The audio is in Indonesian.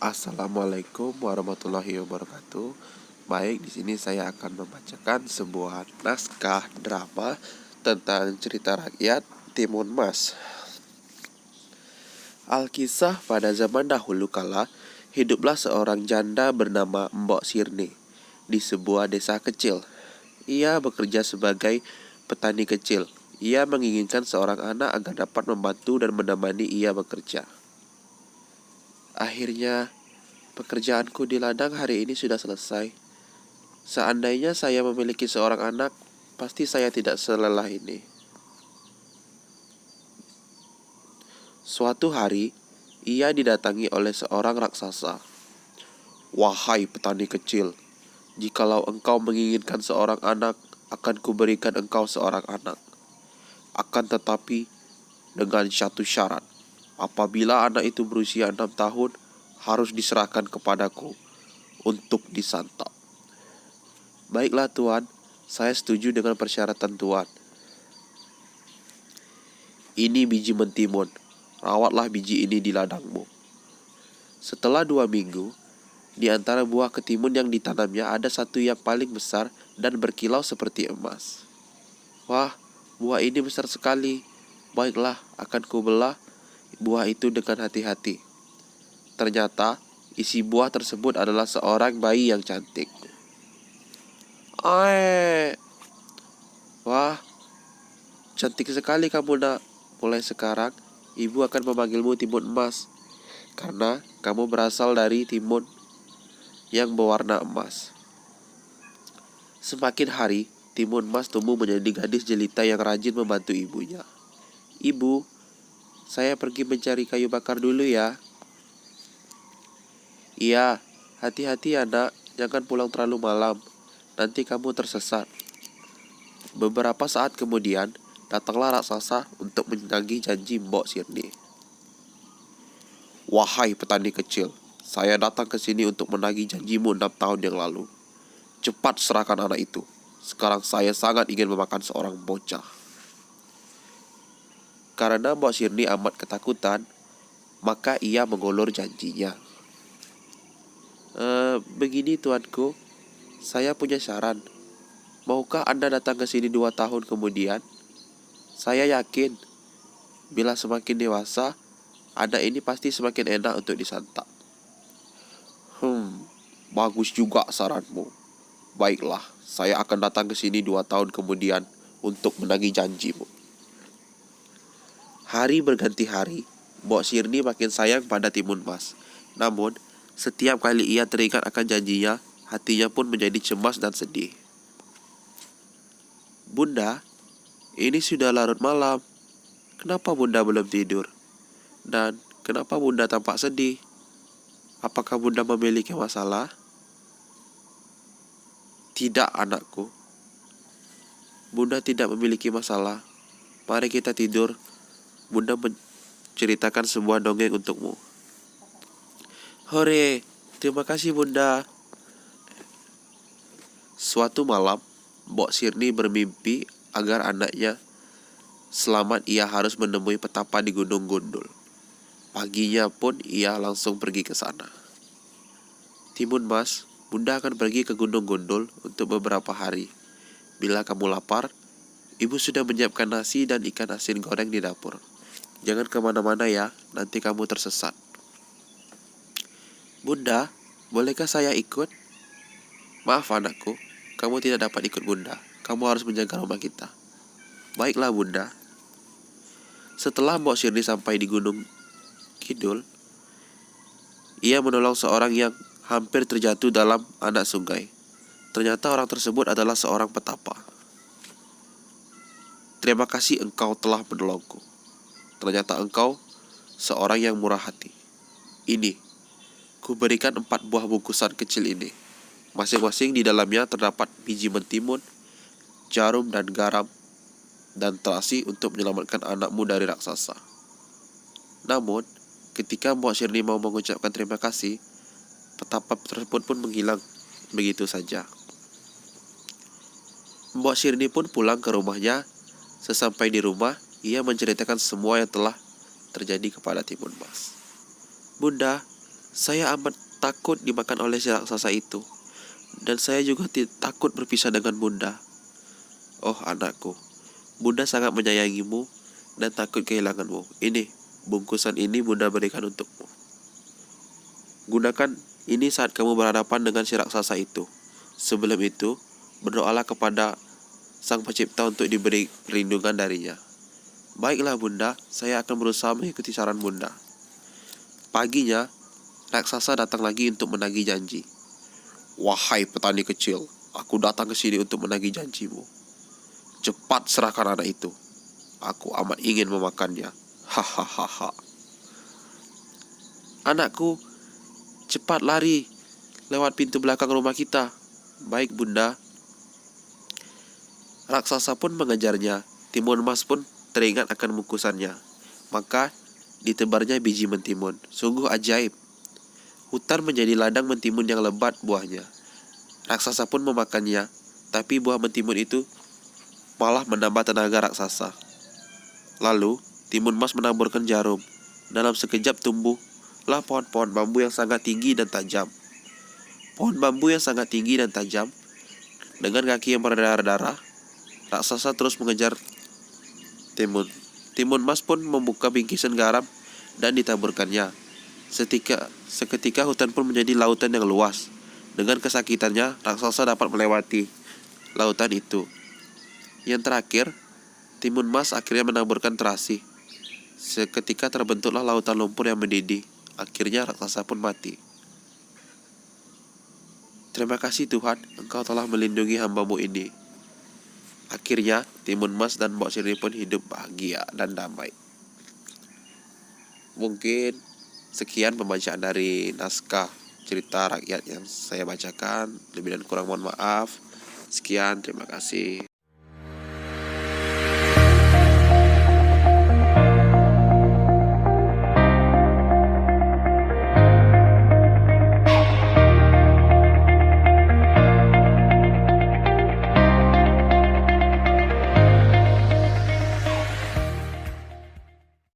Assalamualaikum warahmatullahi wabarakatuh. Baik, di sini saya akan membacakan sebuah naskah drama tentang cerita rakyat Timun Mas. Alkisah pada zaman dahulu kala, hiduplah seorang janda bernama Mbok Sirni di sebuah desa kecil. Ia bekerja sebagai petani kecil. Ia menginginkan seorang anak agar dapat membantu dan menemani ia bekerja. Akhirnya, pekerjaanku di ladang hari ini sudah selesai. Seandainya saya memiliki seorang anak, pasti saya tidak selelah ini. Suatu hari, ia didatangi oleh seorang raksasa. "Wahai petani kecil, jikalau engkau menginginkan seorang anak, akan kuberikan engkau seorang anak. Akan tetapi, dengan satu syarat. Apabila anak itu berusia 6 tahun, harus diserahkan kepadaku untuk disantap." "Baiklah Tuan, saya setuju dengan persyaratan Tuan." "Ini biji mentimun, rawatlah biji ini di ladangmu." Setelah 2 minggu, di antara buah ketimun yang ditanamnya ada satu yang paling besar dan berkilau seperti emas. "Wah, buah ini besar sekali. Baiklah, akan kubelah buah itu dengan hati-hati." Ternyata, isi buah tersebut adalah seorang bayi yang cantik. "Ae, wah, cantik sekali kamu nak. Mulai sekarang, ibu akan memanggilmu Timun Emas, karena kamu berasal dari timun yang berwarna emas." Semakin hari, Timun Emas tumbuh menjadi gadis jelita yang rajin membantu ibunya. "Ibu, saya pergi mencari kayu bakar dulu ya." "Iya, hati-hati ya nak, jangan pulang terlalu malam, nanti kamu tersesat." Beberapa saat kemudian, datanglah raksasa untuk menagih janji Mbok Sirni. "Wahai petani kecil, saya datang ke sini untuk menagih janjimu 6 tahun yang lalu. Cepat serahkan anak itu. Sekarang saya sangat ingin memakan seorang bocah." Karena Mbok Sirni amat ketakutan, maka ia mengulur janjinya. Begini tuanku, saya punya saran. Maukah Anda datang ke sini 2 tahun kemudian? Saya yakin, bila semakin dewasa, anak ini pasti semakin enak untuk disantap." Bagus juga saranmu. Baiklah, saya akan datang ke sini 2 tahun kemudian untuk menagih janjimu." Hari berganti hari, Mbok Sirni makin sayang pada Timun Mas. Namun, setiap kali ia teringat akan janjinya, hatinya pun menjadi cemas dan sedih. "Bunda, ini sudah larut malam. Kenapa Bunda belum tidur? Dan kenapa Bunda tampak sedih? Apakah Bunda memiliki masalah?" "Tidak anakku, Bunda tidak memiliki masalah. Mari kita tidur. Bunda menceritakan sebuah dongeng untukmu." "Hore, terima kasih Bunda." Suatu malam, Mbok Sirni bermimpi agar anaknya selamat. Ia harus menemui petapa di Gunung Gundul. Paginya pun ia langsung pergi ke sana. "Timun Mas, Bunda akan pergi ke Gunung Gundul untuk beberapa hari. Bila kamu lapar, Ibu sudah menyiapkan nasi dan ikan asin goreng di dapur. Jangan kemana-mana ya, nanti kamu tersesat." "Bunda, bolehkah saya ikut?" "Maaf anakku, kamu tidak dapat ikut Bunda. Kamu harus menjaga rumah kita." "Baiklah Bunda." Setelah Mbok Sirni sampai di Gunung Kidul, ia menolong seorang yang hampir terjatuh dalam anak sungai. Ternyata orang tersebut adalah seorang petapa. "Terima kasih engkau telah menolongku. Ternyata engkau seorang yang murah hati. Ini, kuberikan 4 buah bungkusan kecil ini. Masing-masing di dalamnya terdapat biji mentimun, jarum dan garam, dan terasi untuk menyelamatkan anakmu dari raksasa." Namun, ketika Mbok Sirni mau mengucapkan terima kasih, petapa tersebut pun menghilang begitu saja. Mbok Sirni pun pulang ke rumahnya. Sesampai di rumah, ia menceritakan semua yang telah terjadi kepada Timun Mas. "Bunda, Saya amat takut dimakan oleh si raksasa itu, dan saya juga takut berpisah dengan Bunda. Oh anakku, Bunda sangat menyayangimu dan takut kehilanganmu. Ini, bungkusan ini Bunda berikan untukmu. Gunakan ini saat kamu berhadapan dengan si raksasa itu. Sebelum itu, berdoalah kepada Sang Pencipta untuk diberi perlindungan darinya. Baiklah Bunda, saya akan berusaha mengikuti saran Bunda. Paginya, raksasa datang lagi untuk menagih janji. Wahai petani kecil, aku datang ke sini untuk menagih janjimu. Cepat serahkan anak itu. Aku amat ingin memakannya. Hahaha. Anakku, cepat lari lewat pintu belakang rumah kita. Baik Bunda. Raksasa pun mengejarnya. Timun Mas pun teringat akan bungkusannya. Maka ditebarnya biji mentimun. Sungguh ajaib. Hutan menjadi ladang mentimun yang lebat buahnya. Raksasa pun memakannya, tapi buah mentimun itu malah menambah tenaga raksasa. Lalu, Timun Mas menaburkan jarum. Dalam sekejap tumbuhlah pohon-pohon bambu yang sangat tinggi dan tajam. Pohon bambu yang sangat tinggi dan tajam, dengan kaki yang berdarah-darah, raksasa terus mengejar Timun. Timun Mas pun membuka bingkisan garam dan ditaburkannya. Seketika hutan pun menjadi lautan yang luas. Dengan kesakitannya, raksasa dapat melewati lautan itu. Yang terakhir, Timun Mas akhirnya menaburkan terasi. Seketika terbentuklah lautan lumpur yang mendidih. Akhirnya raksasa pun mati. Terima kasih Tuhan, Engkau telah melindungi hamba-Mu ini. Akhirnya, Timun Mas dan Mbok Sirih pun hidup bahagia dan damai. Mungkin sekian pembacaan dari naskah cerita rakyat yang saya bacakan. Lebih dan kurang mohon maaf. Sekian, terima kasih.